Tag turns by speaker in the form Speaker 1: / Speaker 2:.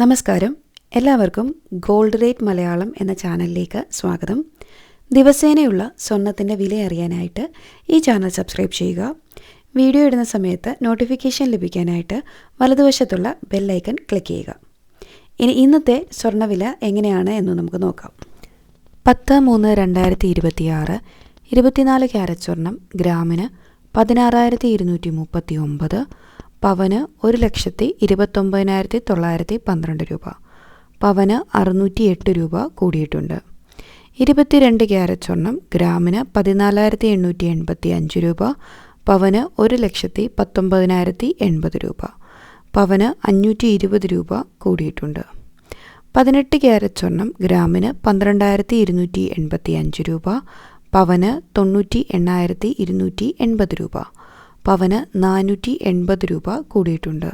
Speaker 1: നമസ്കാരം, എല്ലാവർക്കും gold rate Malayalam എന്ന ചാനലിലേക്ക് സ്വാഗതം. ദിവസേനയുള്ള സ്വർണത്തിൻ്റെ വില അറിയാനായിട്ട് ഈ ചാനൽ സബ്സ്ക്രൈബ് ചെയ്യുക. വീഡിയോ ഇടുന്ന സമയത്ത് നോട്ടിഫിക്കേഷൻ ലഭിക്കാനായിട്ട് വലതുവശത്തുള്ള ബെല്ലൈക്കൺ ക്ലിക്ക് ചെയ്യുക. ഇനി ഇന്നത്തെ സ്വർണ്ണവില എങ്ങനെയാണ് എന്ന് നമുക്ക് നോക്കാം. 10/3/2026 24 ക്യാരറ്റ് സ്വർണം ഗ്രാമിന് 16,239, പവന് 1,29,912 രൂപ, പവന് 608 രൂപ കൂടിയിട്ടുണ്ട്. 22 ക്യാരറ്റ് സ്വർണം ഗ്രാമിന് 14,885 രൂപ, പവന് 1,19,080 രൂപ, പവന് 520 രൂപ കൂടിയിട്ടുണ്ട്. 18 ക്യാരറ്റ് സ്വർണം ഗ്രാമിന് 12,285 രൂപ, പവന് 98,280 രൂപ, പവന് 480 രൂപ കൂടിയിട്ടുണ്ട്.